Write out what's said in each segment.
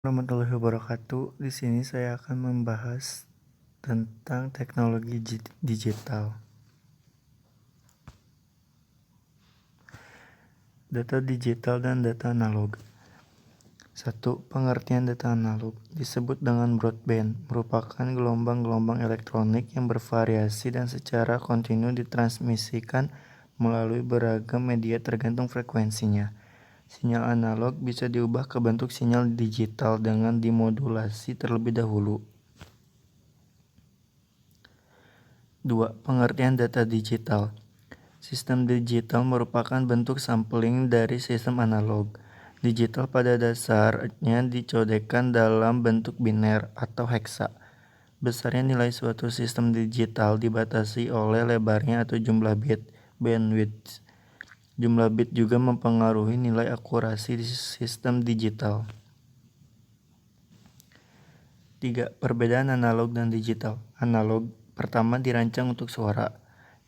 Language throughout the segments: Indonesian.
Warahmatullahi wabarakatuh. Di sini saya akan membahas tentang teknologi digital. Data digital dan data analog. 1. Pengertian data analog disebut dengan broadband, merupakan gelombang-gelombang elektronik yang bervariasi dan secara kontinu ditransmisikan melalui beragam media tergantung frekuensinya. Sinyal analog bisa diubah ke bentuk sinyal digital dengan dimodulasi terlebih dahulu. 2. Pengertian data digital. Sistem digital merupakan bentuk sampling dari sistem analog. Digital pada dasarnya dicodekan dalam bentuk biner atau heksa. Besarnya nilai suatu sistem digital dibatasi oleh lebarnya atau jumlah bit, bandwidth. Jumlah bit juga mempengaruhi nilai akurasi di sistem digital. 3. Perbedaan analog dan digital. Analog pertama dirancang untuk suara.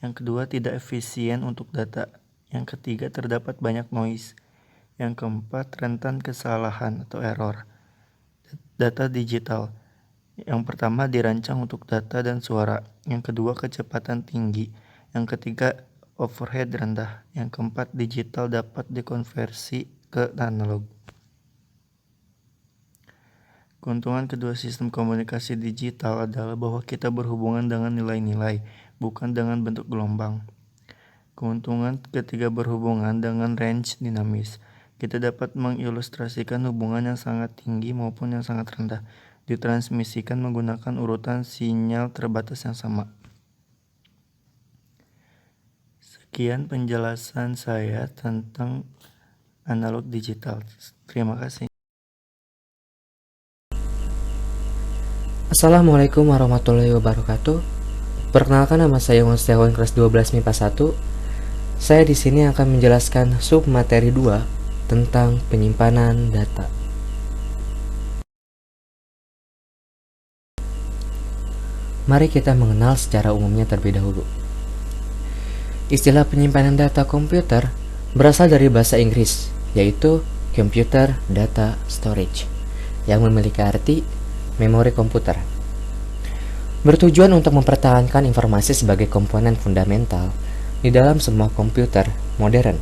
Yang kedua tidak efisien untuk data. Yang ketiga terdapat banyak noise. Yang keempat rentan kesalahan atau error. Data digital. Yang pertama dirancang untuk data dan suara. Yang kedua kecepatan tinggi. Yang ketiga overhead rendah. Yang keempat digital dapat dikonversi ke analog. Keuntungan kedua sistem komunikasi digital adalah bahwa kita berhubungan dengan nilai-nilai, bukan dengan bentuk gelombang. Keuntungan ketiga berhubungan dengan range dinamis. Kita dapat mengilustrasikan hubungan yang sangat tinggi maupun yang sangat rendah, ditransmisikan menggunakan urutan sinyal terbatas yang sama. Sekian penjelasan saya tentang analog digital. Terima kasih. Assalamualaikum warahmatullahi wabarakatuh. Perkenalkan, nama saya Iwan Setiawan, kelas 12 MIPA 1. Saya di sini akan menjelaskan sub materi 2 tentang penyimpanan data. Mari kita mengenal secara umumnya terlebih dahulu. Istilah penyimpanan data komputer berasal dari bahasa Inggris, yaitu Computer Data Storage, yang memiliki arti memori komputer. Bertujuan untuk mempertahankan informasi sebagai komponen fundamental di dalam semua komputer modern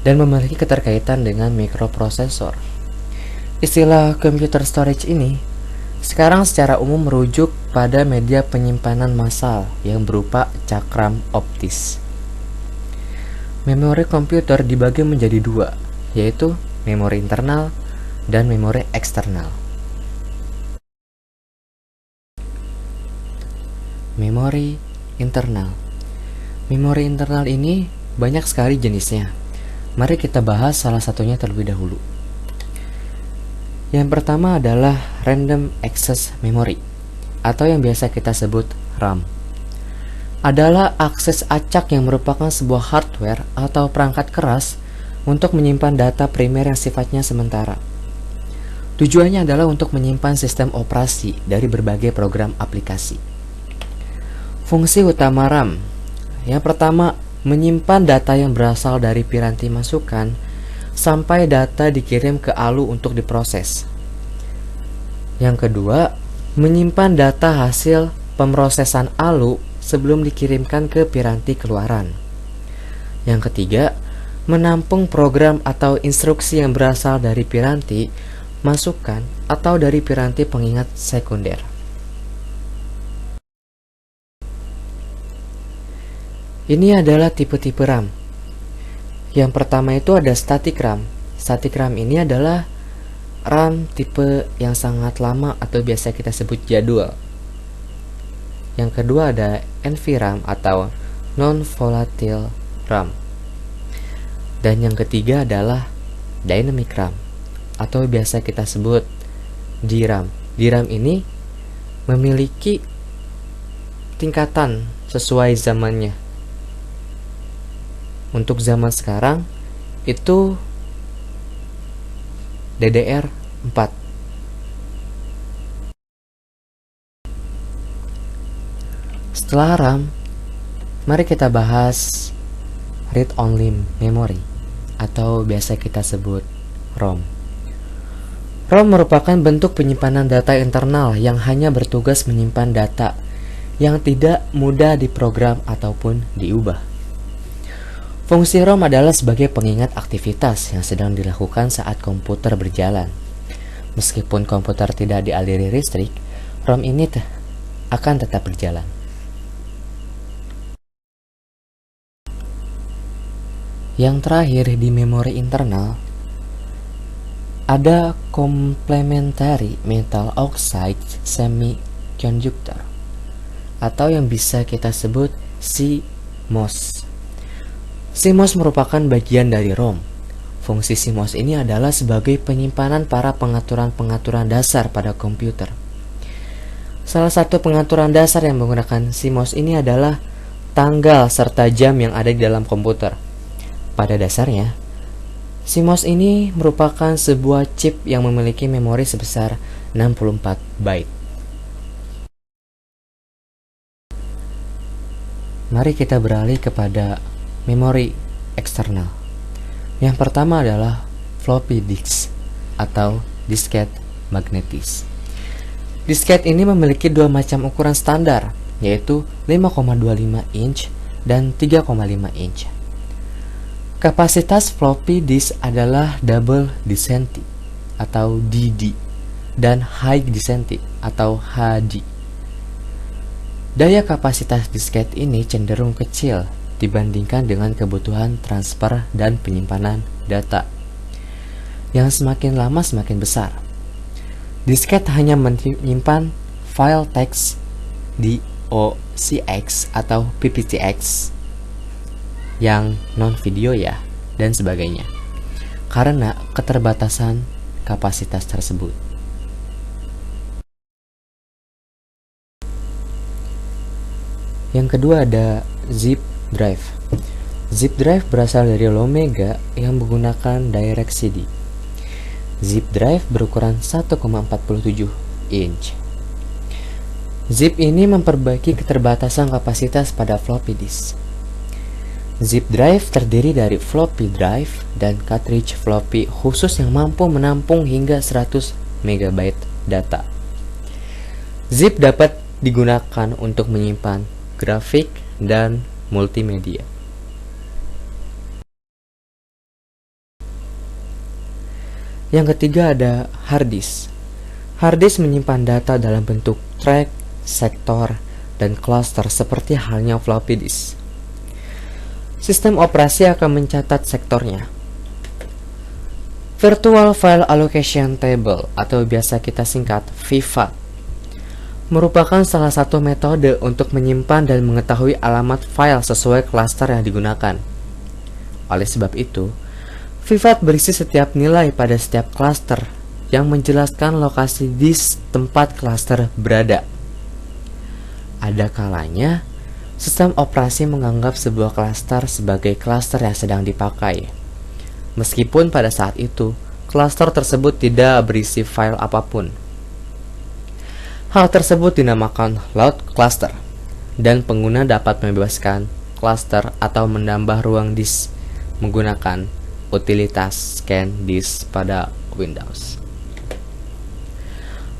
dan memiliki keterkaitan dengan mikroprosesor. Istilah computer storage ini sekarang secara umum merujuk pada media penyimpanan massal yang berupa cakram optis. Memori komputer dibagi menjadi dua, yaitu memori internal dan memori eksternal. Memori internal. Memori internal ini banyak sekali jenisnya. Mari kita bahas salah satunya terlebih dahulu. Yang pertama adalah Random Access Memory, atau yang biasa kita sebut RAM. Adalah akses acak yang merupakan sebuah hardware atau perangkat keras untuk menyimpan data primer yang sifatnya sementara. Tujuannya adalah untuk menyimpan sistem operasi dari berbagai program aplikasi. Fungsi utama RAM. Yang pertama, menyimpan data yang berasal dari piranti masukan sampai data dikirim ke ALU untuk diproses. Yang kedua, menyimpan data hasil pemrosesan ALU sebelum dikirimkan ke piranti keluaran. Yang ketiga, menampung program atau instruksi yang berasal dari piranti masukan atau dari piranti pengingat sekunder. Ini adalah tipe-tipe RAM. Yang pertama itu ada static RAM. Static RAM ini adalah RAM tipe yang sangat lama atau biasa kita sebut jadul. Yang kedua ada NVRAM atau non-volatile RAM. Dan yang ketiga adalah dynamic RAM atau biasa kita sebut DRAM. DRAM ini memiliki tingkatan sesuai zamannya. Untuk zaman sekarang itu DDR4. Setelah RAM, mari kita bahas read only memory atau biasa kita sebut ROM. ROM merupakan bentuk penyimpanan data internal yang hanya bertugas menyimpan data yang tidak mudah diprogram ataupun diubah. Fungsi ROM adalah sebagai pengingat aktivitas yang sedang dilakukan saat komputer berjalan. Meskipun komputer tidak dialiri listrik, ROM ini akan tetap berjalan. Yang terakhir di memori internal, ada complementary metal oxide semiconductor atau yang bisa kita sebut CMOS. CMOS merupakan bagian dari ROM. Fungsi CMOS ini adalah sebagai penyimpanan para pengaturan-pengaturan dasar pada komputer. Salah satu pengaturan dasar yang menggunakan CMOS ini adalah tanggal serta jam yang ada di dalam komputer. Pada dasarnya, CMOS ini merupakan sebuah chip yang memiliki memori sebesar 64 byte. Mari kita beralih kepada memori eksternal. Yang pertama adalah floppy disk atau disket magnetis. Disket ini memiliki dua macam ukuran standar, yaitu 5,25 inch dan 3,5 inch. Kapasitas floppy disk adalah double density atau DD dan high density atau HD. Daya kapasitas disket ini cenderung kecil dibandingkan dengan kebutuhan transfer dan penyimpanan data yang semakin lama semakin besar. Disket hanya menyimpan file teks DOCX atau PPTX yang non-video ya, dan sebagainya, karena keterbatasan kapasitas tersebut. Yang kedua ada zip drive. Zip drive berasal dari Lomega yang menggunakan direct CD. Zip drive berukuran 1,47 inch. Zip ini memperbaiki keterbatasan kapasitas pada floppy disk. Zip drive terdiri dari floppy drive dan cartridge floppy khusus yang mampu menampung hingga 100 MB data. Zip dapat digunakan untuk menyimpan grafik dan multimedia. Yang ketiga ada hard disk. Hard disk menyimpan data dalam bentuk track, sektor, dan cluster seperti halnya floppy disk. Sistem operasi akan mencatat sektornya. Virtual File Allocation Table atau biasa kita singkat VFAT merupakan salah satu metode untuk menyimpan dan mengetahui alamat file sesuai klaster yang digunakan. Oleh sebab itu, VFAT berisi setiap nilai pada setiap klaster yang menjelaskan lokasi disk tempat klaster berada. Ada kalanya sistem operasi menganggap sebuah klaster sebagai klaster yang sedang dipakai, meskipun pada saat itu klaster tersebut tidak berisi file apapun. Hal tersebut dinamakan load cluster, dan pengguna dapat membebaskan klaster atau menambah ruang disk menggunakan utilitas scan disk pada Windows.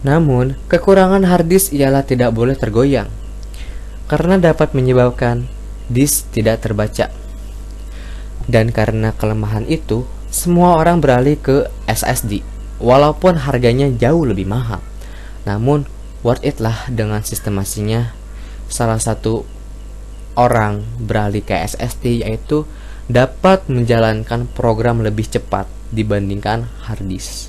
Namun, kekurangan hard disk ialah tidak boleh tergoyang, karena dapat menyebabkan disk tidak terbaca. Dan karena kelemahan itu, semua orang beralih ke SSD, walaupun harganya jauh lebih mahal. Namun, worth it lah dengan sistemasinya. Salah satu orang beralih ke SSD yaitu dapat menjalankan program lebih cepat dibandingkan hard disk.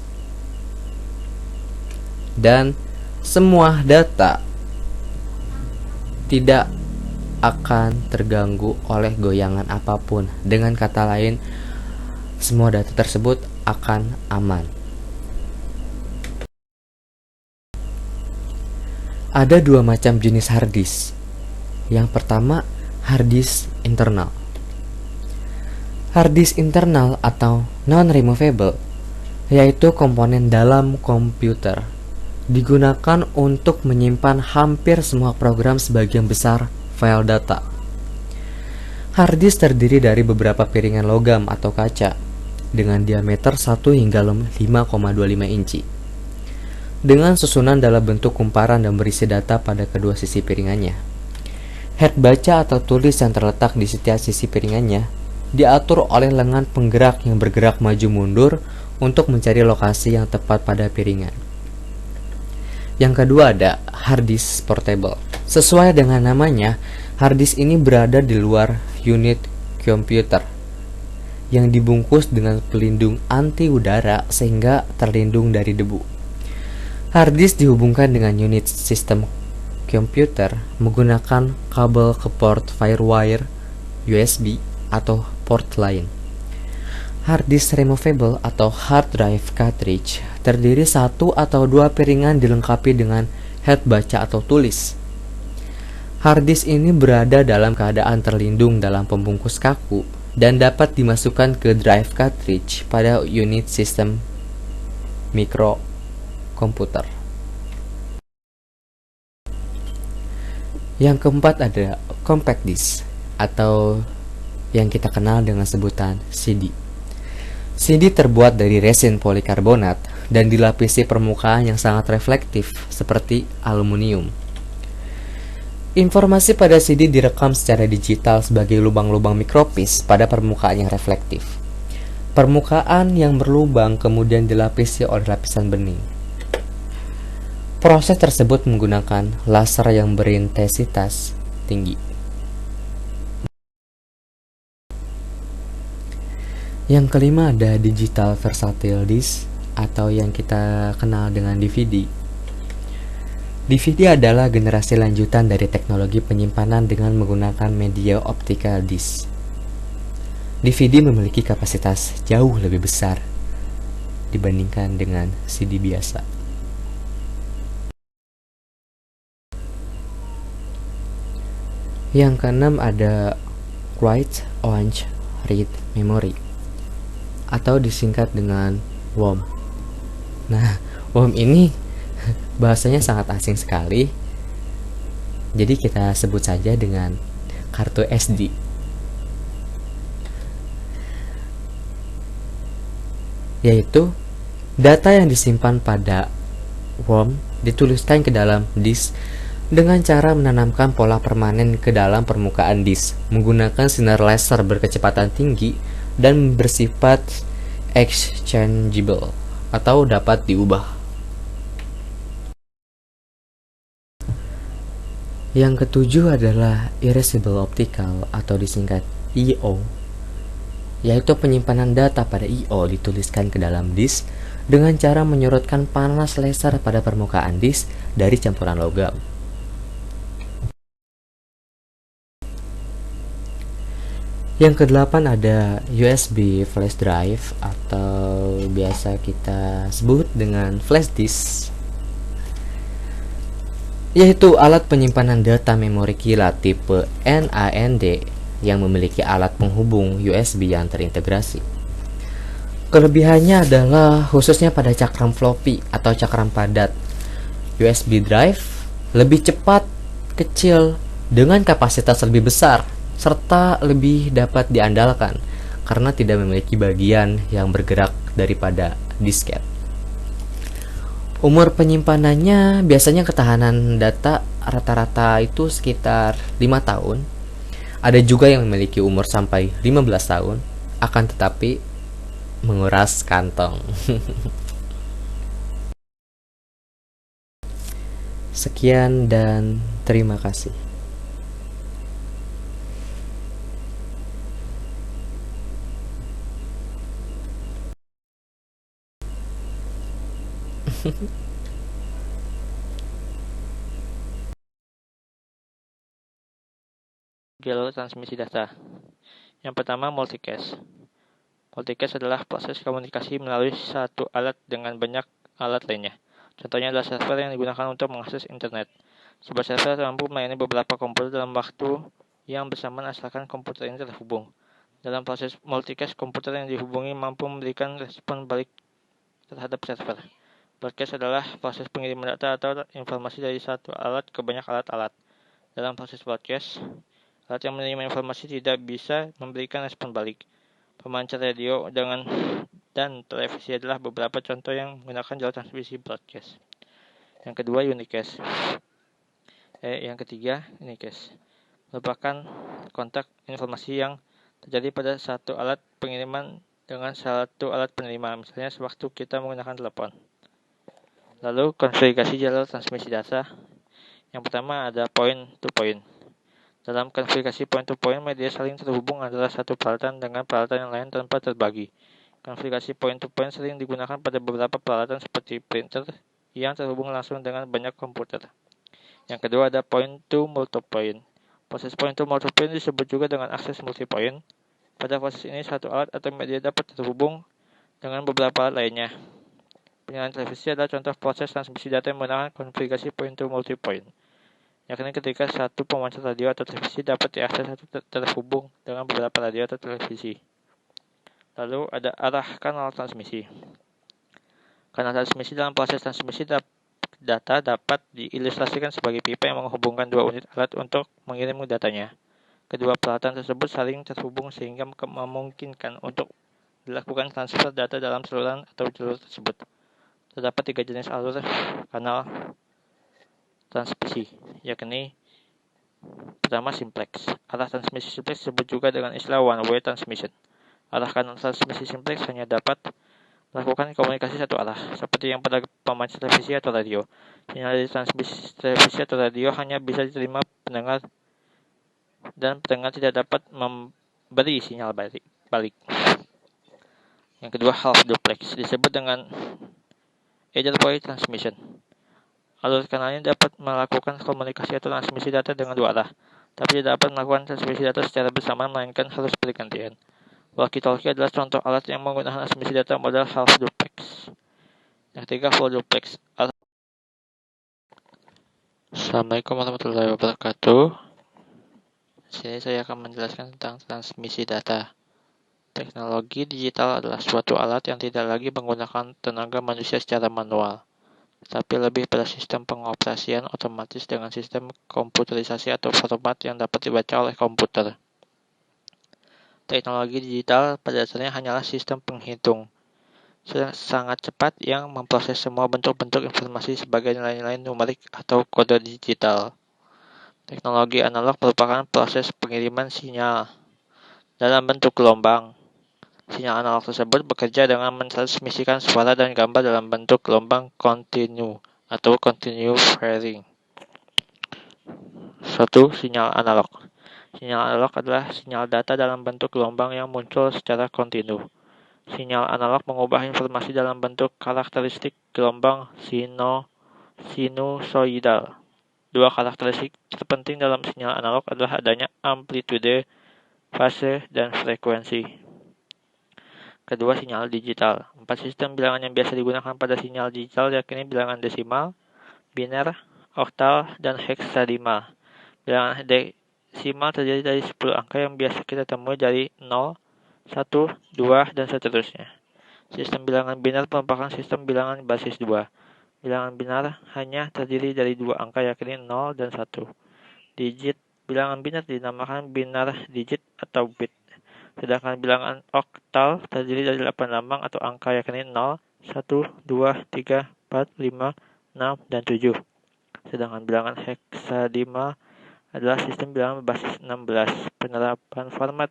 Dan semua data tidak akan terganggu oleh goyangan apapun. Dengan kata lain, semua data tersebut akan aman. Ada dua macam jenis hard disk. Yang pertama, hard disk internal. Hard disk internal atau non-removable, yaitu komponen dalam komputer, digunakan untuk menyimpan hampir semua program sebagian besar file data. Hard disk terdiri dari beberapa piringan logam atau kaca dengan diameter 1 hingga 5,25 inci. dengan susunan dalam bentuk kumparan dan berisi data pada kedua sisi piringannya. Head baca atau tulis yang terletak di setiap sisi piringannya diatur oleh lengan penggerak yang bergerak maju mundur untuk mencari lokasi yang tepat pada piringan. Yang kedua ada hard disk portable. Sesuai dengan namanya, hard disk ini berada di luar unit komputer yang dibungkus dengan pelindung anti udara sehingga terlindung dari debu. Hard disk dihubungkan dengan unit sistem komputer menggunakan kabel ke port Firewire, USB, atau port lain. Hard disk removable atau hard drive cartridge terdiri satu atau dua piringan dilengkapi dengan head baca atau tulis. Hard disk ini berada dalam keadaan terlindung dalam pembungkus kaku dan dapat dimasukkan ke drive cartridge pada unit sistem mikrokomputer. Yang keempat ada compact disc atau yang kita kenal dengan sebutan CD. CD terbuat dari resin polikarbonat dan dilapisi permukaan yang sangat reflektif seperti aluminium. Informasi pada CD direkam secara digital sebagai lubang-lubang mikropis pada permukaan yang reflektif. Permukaan yang berlubang kemudian dilapisi oleh lapisan bening. Proses tersebut menggunakan laser yang berintensitas tinggi. Yang kelima ada digital versatile disc atau yang kita kenal dengan DVD. DVD adalah generasi lanjutan dari teknologi penyimpanan dengan menggunakan media optical disc. DVD memiliki kapasitas jauh lebih besar dibandingkan dengan CD biasa. Yang keenam ada Write Only Read Memory atau disingkat dengan WOM. Nah, WOM ini bahasanya sangat asing sekali. Jadi kita sebut saja dengan kartu SD. Yaitu data yang disimpan pada WOM dituliskan ke dalam disk dengan cara menanamkan pola permanen ke dalam permukaan disk menggunakan sinar laser berkecepatan tinggi dan bersifat exchangeable atau dapat diubah. Yang ketujuh adalah erasable optical atau disingkat EO, yaitu penyimpanan data pada EO dituliskan ke dalam disk dengan cara menyorotkan panas laser pada permukaan disk dari campuran logam. Yang kedelapan ada USB flash drive atau biasa kita sebut dengan flash disk, yaitu alat penyimpanan data memori kilat tipe NAND yang memiliki alat penghubung USB yang terintegrasi. Kelebihannya adalah khususnya pada cakram floppy atau cakram padat, USB drive lebih cepat, kecil, dengan kapasitas lebih besar, serta lebih dapat diandalkan karena tidak memiliki bagian yang bergerak daripada disket. Umur penyimpanannya biasanya ketahanan data rata-rata itu sekitar 5 tahun. Ada juga yang memiliki umur sampai 15 tahun, akan tetapi menguras kantong. Sekian dan terima kasih. Jalur transmisi data. Yang pertama, multicast. Multicast adalah proses komunikasi melalui satu alat dengan banyak alat lainnya. Contohnya adalah server yang digunakan untuk mengakses internet. Sebuah server mampu melayani beberapa komputer dalam waktu yang bersamaan asalkan komputer ini terhubung. Dalam proses multicast, komputer yang dihubungi mampu memberikan respon balik terhadap server. Broadcast adalah proses pengiriman data atau informasi dari satu alat ke banyak alat-alat. Dalam proses broadcast, alat yang menerima informasi tidak bisa memberikan respon balik. Pemancar radio dan televisi adalah beberapa contoh yang menggunakan jalur transmisi broadcast. Yang kedua unicast. Yang ketiga unicast merupakan kontak informasi yang terjadi pada satu alat pengiriman dengan satu alat penerima, misalnya sewaktu kita menggunakan telepon. Lalu konfigurasi jalur transmisi data. Yang pertama ada point to point. Dalam konfigurasi point to point, media saling terhubung antara satu peralatan dengan peralatan yang lain tanpa terbagi. Konfigurasi point to point sering digunakan pada beberapa peralatan seperti printer yang terhubung langsung dengan banyak komputer. Yang kedua ada point to multipoint. Proses point to multipoint disebut juga dengan akses multipoint. Pada proses ini, satu alat atau media dapat terhubung dengan beberapa alat lainnya. Penyiaran televisi adalah contoh proses transmisi data yang menggunakan konfigurasi point to multipoint, yakni ketika satu pemancar radio atau televisi dapat diakses atau terhubung dengan beberapa radio atau televisi. Lalu ada arah kanal transmisi. Kanal transmisi dalam proses transmisi data dapat diilustrasikan sebagai pipa yang menghubungkan dua unit alat untuk mengirim datanya. Kedua peralatan tersebut saling terhubung sehingga memungkinkan untuk dilakukan transfer data dalam saluran atau jalur tersebut. Terdapat 3 jenis alur kanal transmisi, yakni pertama simplex. Arah transmisi simplex disebut juga dengan istilah one-way transmission. Arah kanal transmisi simplex hanya dapat melakukan komunikasi satu arah, seperti yang pada pemancar televisi atau radio. Sinyal dari transmisi televisi atau radio hanya bisa diterima pendengar dan pendengar tidak dapat memberi sinyal balik. Yang kedua, half duplex disebut dengan either-way transmission. Alur kanalnya dapat melakukan komunikasi atau transmisi data dengan dua arah, tapi tidak dapat melakukan transmisi data secara bersamaan, melainkan harus bergantian. Walkie-talkie adalah contoh alat yang menggunakan transmisi data model half duplex. Yang ketiga, full duplex. Assalamualaikum warahmatullahi wabarakatuh. Di sini saya akan menjelaskan tentang transmisi data. Teknologi digital adalah suatu alat yang tidak lagi menggunakan tenaga manusia secara manual, tetapi lebih pada sistem pengoperasian otomatis dengan sistem komputerisasi atau format yang dapat dibaca oleh komputer. Teknologi digital pada dasarnya hanyalah sistem penghitung sangat cepat yang memproses semua bentuk-bentuk informasi sebagai nilai-nilai numerik atau kode digital. Teknologi analog merupakan proses pengiriman sinyal dalam bentuk gelombang. Sinyal analog tersebut bekerja dengan mentransmisikan suara dan gambar dalam bentuk gelombang kontinu atau continue varying. 1. Sinyal analog. Sinyal analog adalah sinyal data dalam bentuk gelombang yang muncul secara kontinu. Sinyal analog mengubah informasi dalam bentuk karakteristik gelombang sinusoidal. Dua karakteristik terpenting dalam sinyal analog adalah adanya amplitude, fase, dan frekuensi. Kedua, sinyal digital. 4 sistem bilangan yang biasa digunakan pada sinyal digital yakni bilangan desimal, biner, oktal, dan heksadesimal. Bilangan desimal terdiri dari 10 angka yang biasa kita temui dari 0, 1, 2, dan seterusnya. Sistem bilangan biner merupakan sistem bilangan basis 2. Bilangan biner hanya terdiri dari 2 angka yakni 0 dan 1. Digit bilangan biner dinamakan biner digit atau bit. Sedangkan bilangan oktal terdiri dari 8 lambang atau angka yakni 0, 1, 2, 3, 4, 5, 6, dan 7. Sedangkan bilangan heksadesimal adalah sistem bilangan berbasis 16. Penerapan format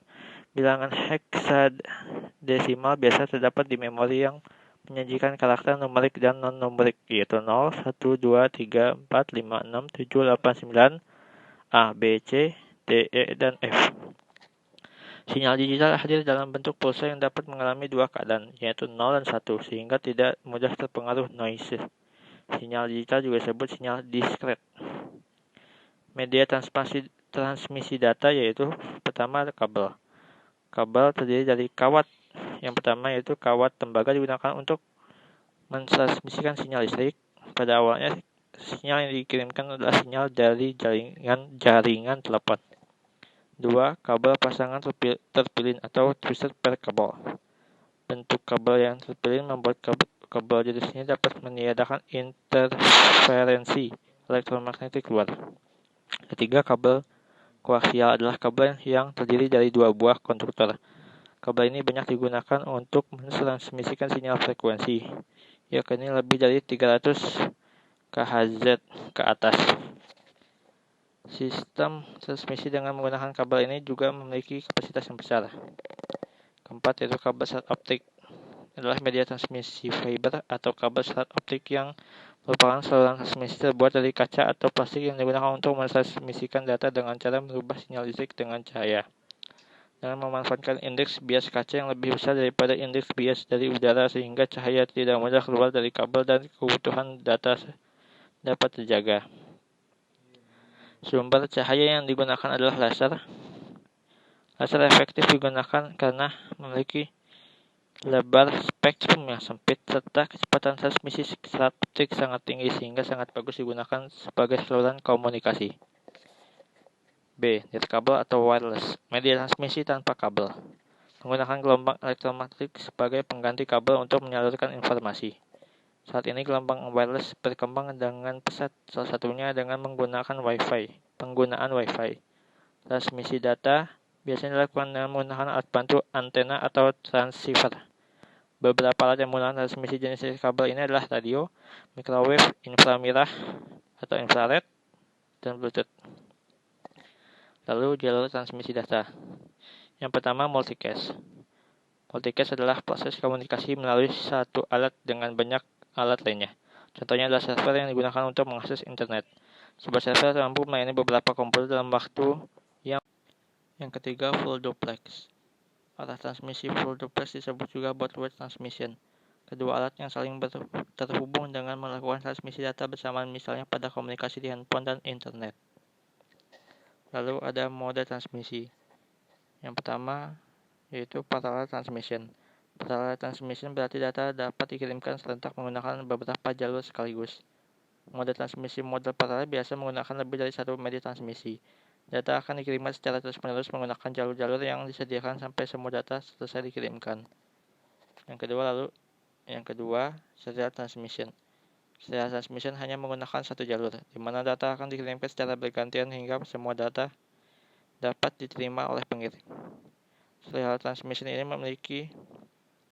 bilangan heksadesimal biasa terdapat di memori yang menyajikan karakter numerik dan non-numerik, yaitu 0, 1, 2, 3, 4, 5, 6, 7, 8, 9, A, B, C, D, E, dan F. Sinyal digital hadir dalam bentuk pulsa yang dapat mengalami dua keadaan, yaitu 0 dan 1, sehingga tidak mudah terpengaruh noise. Sinyal digital juga disebut sinyal diskret. Media transmisi data yaitu pertama kabel. Kabel terdiri dari kawat. Yang pertama yaitu kawat tembaga digunakan untuk mentransmisikan sinyal listrik. Pada awalnya sinyal yang dikirimkan adalah sinyal dari jaringan telepon. 2. Kabel pasangan terpilin atau twisted pair kabel. Bentuk kabel yang terpilin membuat kabel jenisnya dapat meniadakan interferensi elektromagnetik luar. Ketiga, kabel koaksial adalah kabel yang terdiri dari 2 buah konduktor. Kabel ini banyak digunakan untuk mentransmisikan sinyal frekuensi, yakni lebih dari 300 KHZ ke atas. Sistem transmisi dengan menggunakan kabel ini juga memiliki kapasitas yang besar. Keempat, yaitu kabel serat optik. Adalah media transmisi fiber atau kabel serat optik yang merupakan saluran transmisi terbuat dari kaca atau plastik yang digunakan untuk mentransmisikan data dengan cara merubah sinyal listrik dengan cahaya. Dengan memanfaatkan indeks bias kaca yang lebih besar daripada indeks bias dari udara sehingga cahaya tidak mudah keluar dari kabel dan keutuhan data dapat terjaga. Sumber cahaya yang digunakan adalah laser. Laser efektif digunakan karena memiliki lebar spektrum yang sempit serta kecepatan transmisi serat optik sangat tinggi sehingga sangat bagus digunakan sebagai saluran komunikasi. B. Nirkabel atau wireless, media transmisi tanpa kabel. Menggunakan gelombang elektromagnetik sebagai pengganti kabel untuk menyalurkan informasi. Saat ini gelombang wireless berkembang dengan pesat, salah satunya dengan menggunakan penggunaan Wi-Fi. Transmisi data biasanya dilakukan dengan menggunakan alat bantu antena atau transceiver. Beberapa alat yang menggunakan transmisi jenis kabel ini adalah radio, microwave, inframerah atau infrared, dan Bluetooth. Lalu jalur transmisi data. Yang pertama, multicast. Multicast adalah proses komunikasi melalui satu alat dengan banyak alat lainnya. Contohnya adalah server yang digunakan untuk mengakses internet. Sebuah server mampu melayani beberapa komputer dalam waktu yang ketiga, full duplex. Arah transmisi full duplex disebut juga broadwave transmission. Kedua alat yang saling terhubung dengan melakukan transmisi data bersamaan misalnya pada komunikasi di handphone dan internet. Lalu ada mode transmisi. Yang pertama yaitu parallel transmission. Parallel transmission berarti data dapat dikirimkan serentak menggunakan beberapa jalur sekaligus. Mode transmisi model paralel biasa menggunakan lebih dari satu media transmisi. Data akan dikirimkan secara terus-menerus menggunakan jalur-jalur yang disediakan sampai semua data selesai dikirimkan. Yang kedua, serial transmission. Serial transmission hanya menggunakan satu jalur, di mana data akan dikirimkan secara bergantian hingga semua data dapat diterima oleh pengirim. Serial transmission ini memiliki